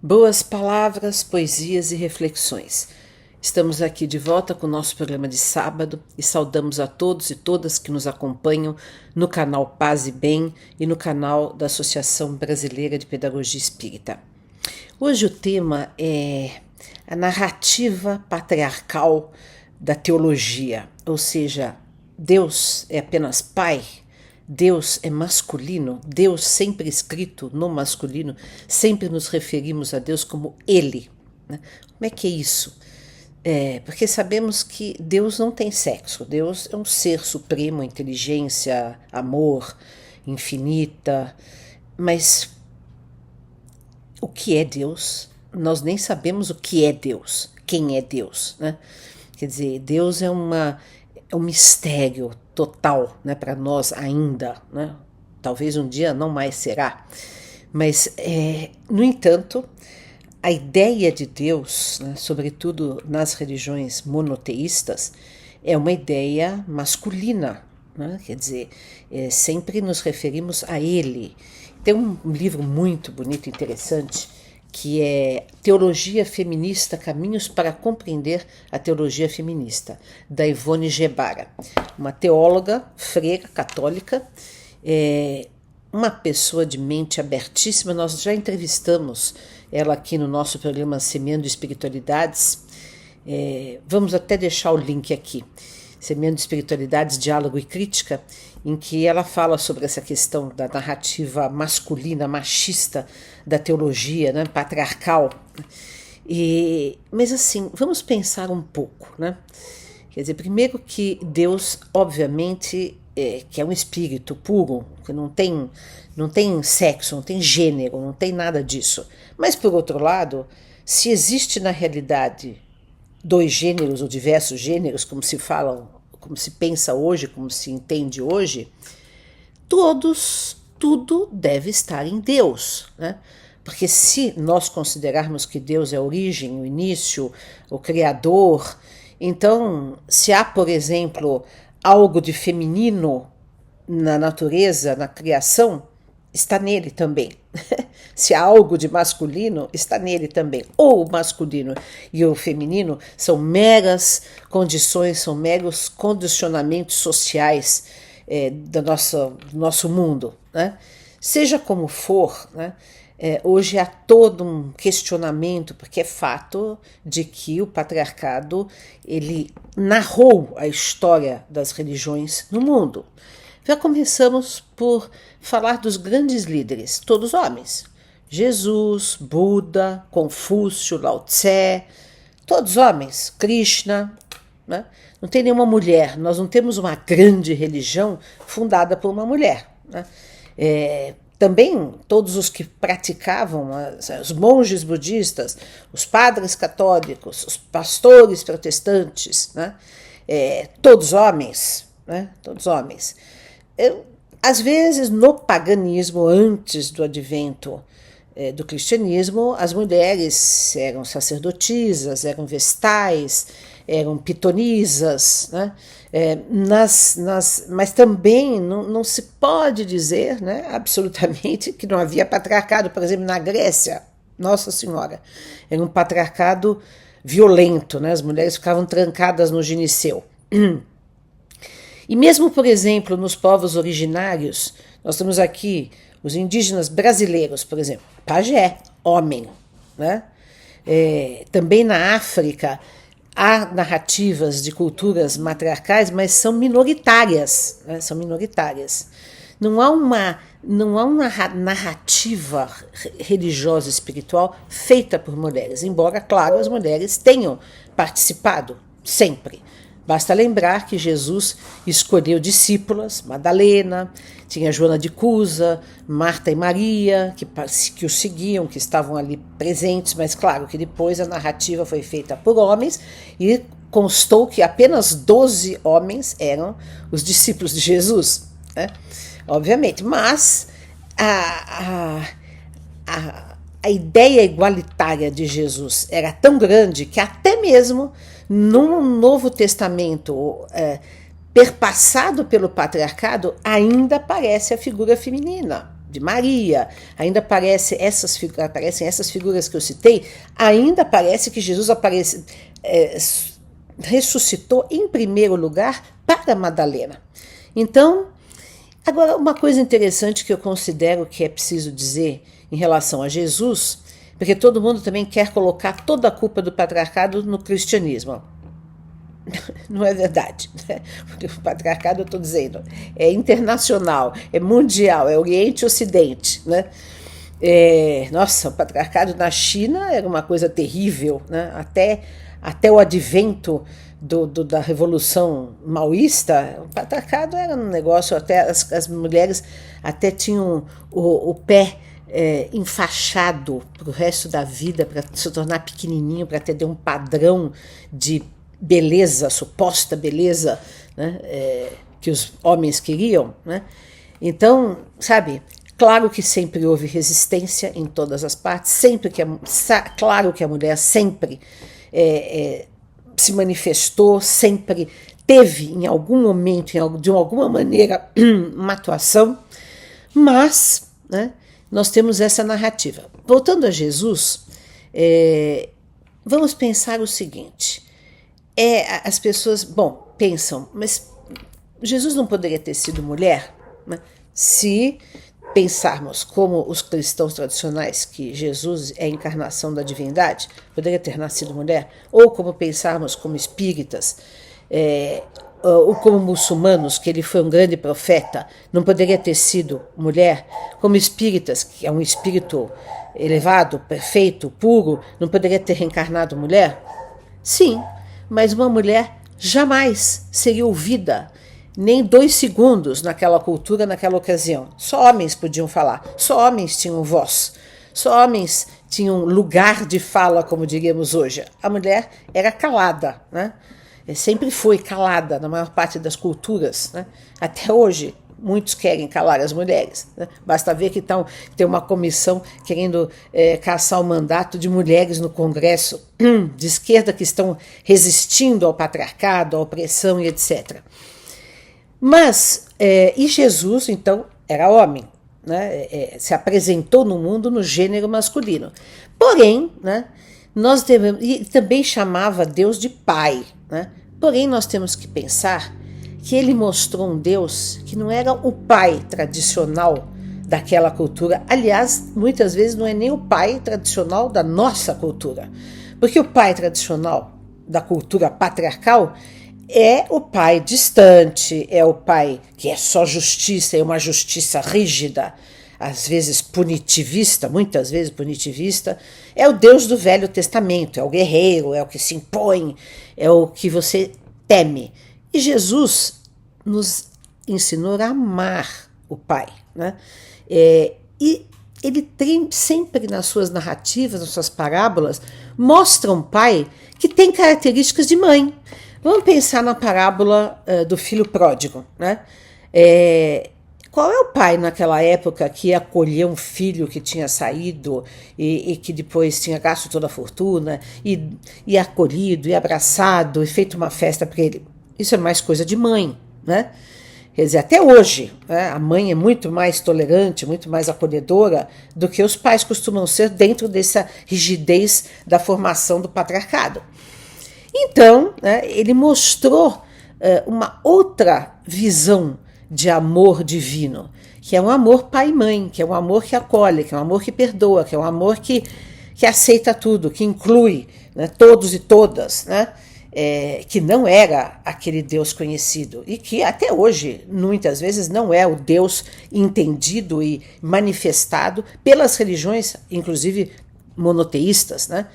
Boas palavras, poesias e reflexões. Estamos aqui de volta com o nosso programa de sábado e saudamos a todos e todas que nos acompanham no canal Paz e Bem e no canal da Associação Brasileira de Pedagogia Espírita. Hoje o tema é a narrativa patriarcal da teologia, ou seja, Deus é apenas Pai, Deus é masculino, Deus sempre escrito no masculino, sempre nos referimos a Deus como Ele. Né? Como é que é isso? Porque sabemos que Deus não tem sexo, Deus é um ser supremo, inteligência, amor, infinita, mas o que é Deus? Nós nem sabemos o que é Deus, quem é Deus, né? Quer dizer, Deus é um mistério total, né, para nós ainda, né? Talvez um dia não mais será, mas, no entanto, a ideia de Deus, né, sobretudo nas religiões monoteístas, é uma ideia masculina, né? Quer dizer, sempre nos referimos a Ele. Tem um livro muito bonito e interessante que é Teologia Feminista, Caminhos para Compreender a Teologia Feminista, da Ivone Gebara, uma teóloga freira católica, uma pessoa de mente abertíssima. Nós já entrevistamos ela aqui no nosso programa Semeando Espiritualidades, vamos até deixar o link aqui, Semeando Espiritualidades, Diálogo e Crítica, em que ela fala sobre essa questão da narrativa masculina, machista da teologia, né, patriarcal. Mas assim, vamos pensar um pouco, né? Quer dizer, primeiro que Deus, obviamente, que é um espírito puro, que não tem sexo, não tem gênero, não tem nada disso. Mas, por outro lado, se existe na realidade dois gêneros ou diversos gêneros, como se falam, como se pensa hoje, como se entende hoje, tudo deve estar em Deus, né? Porque se nós considerarmos que Deus é a origem, o início, o criador, então se há, por exemplo, algo de feminino na natureza, na criação, está nele também. Se há algo de masculino, está nele também. Ou o masculino e o feminino são meras condições, são meros condicionamentos sociais do nosso mundo, né? Seja como for, né? Hoje há todo um questionamento, porque é fato de que o patriarcado ele narrou a história das religiões no mundo. Já começamos por falar dos grandes líderes, todos homens. Jesus, Buda, Confúcio, Lao Tse, todos homens, Krishna, né? Não tem nenhuma mulher, nós não temos uma grande religião fundada por uma mulher, né? Também todos os que praticavam, os monges budistas, os padres católicos, os pastores protestantes, né? Todos homens, né? Todos homens. Às vezes, no paganismo, antes do advento do cristianismo, as mulheres eram sacerdotisas, eram vestais, eram pitonisas, né? Mas também não se pode dizer, né, absolutamente que não havia patriarcado. Por exemplo, na Grécia, Nossa Senhora, era um patriarcado violento, né? As mulheres ficavam trancadas no gineceu. E mesmo, por exemplo, nos povos originários, nós temos aqui os indígenas brasileiros, por exemplo, pajé, homem, né? Também na África há narrativas de culturas matriarcais, mas são minoritárias, né? São minoritárias. Não há uma narrativa religiosa espiritual feita por mulheres, embora, claro, as mulheres tenham participado sempre. Basta lembrar que Jesus escolheu discípulas, Madalena, tinha Joana de Cusa, Marta e Maria, que o seguiam, que estavam ali presentes, mas claro que depois a narrativa foi feita por homens e constou que apenas 12 homens eram os discípulos de Jesus, né? Obviamente, mas a ideia igualitária de Jesus era tão grande que até mesmo no Novo Testamento, perpassado pelo patriarcado, ainda aparece a figura feminina, de Maria, ainda aparecem essas figuras que eu citei, ainda parece que Jesus ressuscitou em primeiro lugar para Madalena. Então, agora uma coisa interessante que eu considero que é preciso dizer em relação a Jesus, porque todo mundo também quer colocar toda a culpa do patriarcado no cristianismo. Não é verdade, né? Porque o patriarcado, eu estou dizendo, é internacional, é mundial, é Oriente e Ocidente, né? Nossa, o patriarcado na China era uma coisa terrível, né? Até o advento da Revolução Maoísta, o patriarcado era um negócio, até as mulheres até tinham o pé enfaixado para o resto da vida, para se tornar pequenininho, para ter um padrão de beleza, suposta beleza, né, que os homens queriam, né? Então, sabe, claro que sempre houve resistência em todas as partes, claro que a mulher sempre se manifestou, sempre teve em algum momento, de alguma maneira, uma atuação, mas, né, nós temos essa narrativa. Voltando a Jesus, vamos pensar o seguinte. As pessoas, pensam, mas Jesus não poderia ter sido mulher? Né? Se pensarmos como os cristãos tradicionais, que Jesus é a encarnação da divindade, poderia ter nascido mulher? Ou como pensarmos como espíritas, ou como muçulmanos, que ele foi um grande profeta, não poderia ter sido mulher? Como espíritas, que é um espírito elevado, perfeito, puro, não poderia ter reencarnado mulher? Sim, mas uma mulher jamais seria ouvida, nem 2 segundos naquela cultura, naquela ocasião. Só homens podiam falar, só homens tinham voz, só homens tinham lugar de fala, como diríamos hoje. A mulher era calada, né? Sempre foi calada na maior parte das culturas, né? Até hoje. Muitos querem calar as mulheres, né? Basta ver que tem uma comissão querendo caçar o mandato de mulheres no Congresso de esquerda que estão resistindo ao patriarcado, à opressão e etc. Mas, e Jesus, então, era homem, né? Se apresentou no mundo no gênero masculino. Porém, né, nós devemos, e também chamava Deus de Pai, né? Porém, nós temos que pensar que ele mostrou um Deus que não era o pai tradicional daquela cultura. Aliás, muitas vezes não é nem o pai tradicional da nossa cultura. Porque o pai tradicional da cultura patriarcal é o pai distante, é o pai que é só justiça, é uma justiça rígida, às vezes punitivista, muitas vezes punitivista. É o Deus do Velho Testamento, é o guerreiro, é o que se impõe, é o que você teme. E Jesus nos ensinou a amar o Pai, né? E ele tem sempre nas suas narrativas, nas suas parábolas, mostra um pai que tem características de mãe. Vamos pensar na parábola do filho pródigo, né? Qual é o pai naquela época que ia acolher um filho que tinha saído e que depois tinha gasto toda a fortuna e acolhido e abraçado e feito uma festa para ele? Isso é mais coisa de mãe, né? Quer dizer, até hoje, né, a mãe é muito mais tolerante, muito mais acolhedora do que os pais costumam ser dentro dessa rigidez da formação do patriarcado. Então, né, ele mostrou uma outra visão de amor divino, que é um amor pai e mãe, que é um amor que acolhe, que é um amor que perdoa, que é um amor que aceita tudo, que inclui, né, todos e todas, né? Que não era aquele Deus conhecido e que até hoje, muitas vezes, não é o Deus entendido e manifestado pelas religiões, inclusive monoteístas, né?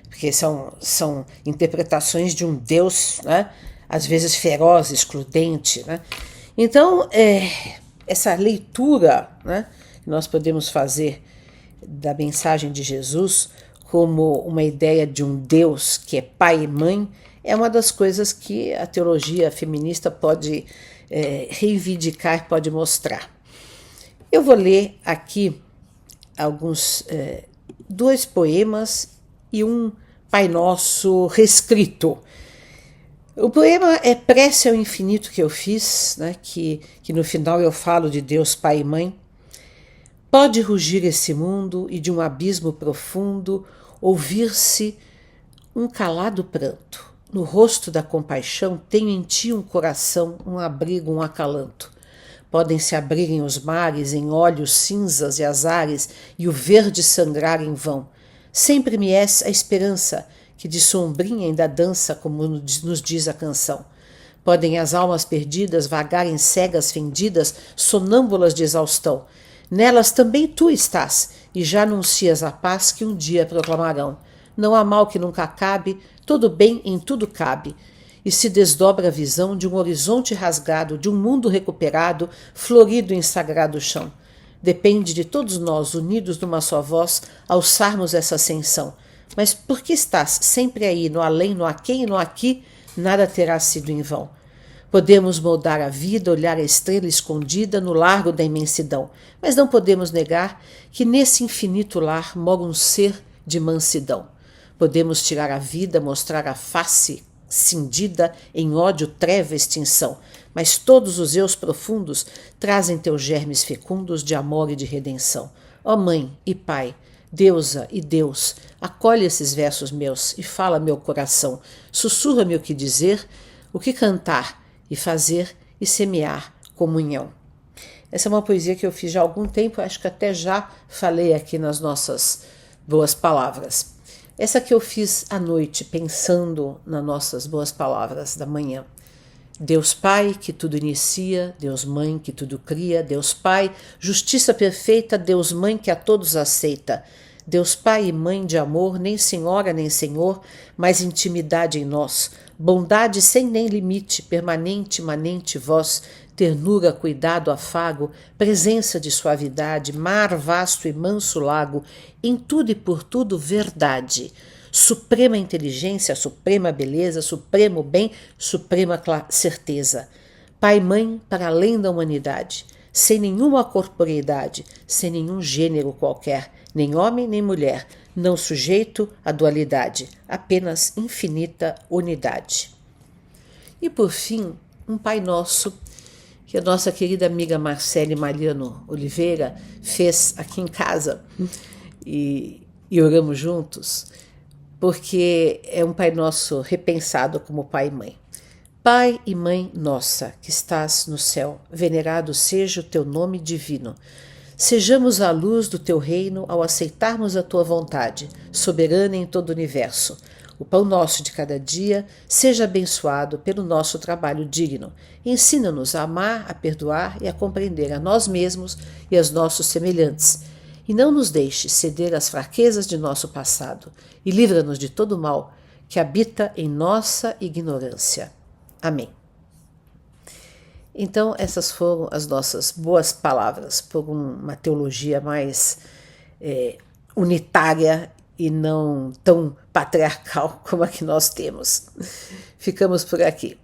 Porque são interpretações de um Deus, né, às vezes feroz, excludente, né? Então, essa leitura, né, que nós podemos fazer da mensagem de Jesus como uma ideia de um Deus que é pai e mãe, é uma das coisas que a teologia feminista pode reivindicar, pode mostrar. Eu vou ler aqui alguns 2 poemas e um Pai Nosso reescrito. O poema é Prece ao Infinito que eu fiz, né, que no final eu falo de Deus Pai e Mãe. Pode rugir esse mundo e de um abismo profundo ouvir-se um calado pranto. No rosto da compaixão tenho em ti um coração, um abrigo, um acalanto. Podem se abrirem os mares em olhos cinzas e azares e o verde sangrar em vão. Sempre me és a esperança que de sombrinha ainda dança, como nos diz a canção. Podem as almas perdidas vagarem cegas fendidas, sonâmbulas de exaustão. Nelas também tu estás, e já anuncias a paz que um dia proclamarão. Não há mal que nunca acabe, todo bem em tudo cabe. E se desdobra a visão de um horizonte rasgado, de um mundo recuperado, florido em sagrado chão. Depende de todos nós, unidos numa só voz, alçarmos essa ascensão. Mas por que estás sempre aí, no além, no aquém e no aqui, nada terá sido em vão. Podemos moldar a vida, olhar a estrela escondida no largo da imensidão, mas não podemos negar que nesse infinito lar mora um ser de mansidão. Podemos tirar a vida, mostrar a face cindida em ódio, treva, extinção, mas todos os eus profundos trazem teus germes fecundos de amor e de redenção. Ó Mãe e Pai, Deusa e Deus, acolhe esses versos meus e fala meu coração, sussurra-me o que dizer, o que cantar, e fazer e semear comunhão. Essa é uma poesia que eu fiz já há algum tempo, acho que até já falei aqui nas nossas boas palavras. Essa que eu fiz à noite, pensando nas nossas boas palavras da manhã. Deus Pai, que tudo inicia, Deus Mãe, que tudo cria, Deus Pai, justiça perfeita, Deus Mãe, que a todos aceita. Deus Pai e Mãe de amor, nem senhora nem senhor, mas intimidade em nós, bondade sem nem limite, permanente, imanente vós, ternura, cuidado, afago, presença de suavidade, mar vasto e manso lago, em tudo e por tudo verdade, suprema inteligência, suprema beleza, supremo bem, suprema certeza. Pai e Mãe para além da humanidade, sem nenhuma corporeidade, sem nenhum gênero qualquer, nem homem nem mulher, não sujeito à dualidade, apenas infinita unidade. E por fim, um Pai Nosso, que a nossa querida amiga Marcele Mariano Oliveira fez aqui em casa, e oramos juntos, porque é um Pai Nosso repensado como Pai e Mãe. Pai e Mãe nossa, que estás no céu, venerado seja o teu nome divino. Sejamos a luz do teu reino ao aceitarmos a tua vontade, soberana em todo o universo. O pão nosso de cada dia seja abençoado pelo nosso trabalho digno. Ensina-nos a amar, a perdoar e a compreender a nós mesmos e aos nossos semelhantes. E não nos deixe ceder às fraquezas de nosso passado. E livra-nos de todo o mal que habita em nossa ignorância. Amém. Então, essas foram as nossas boas palavras, por uma teologia mais unitária e não tão patriarcal como a que nós temos. Ficamos por aqui.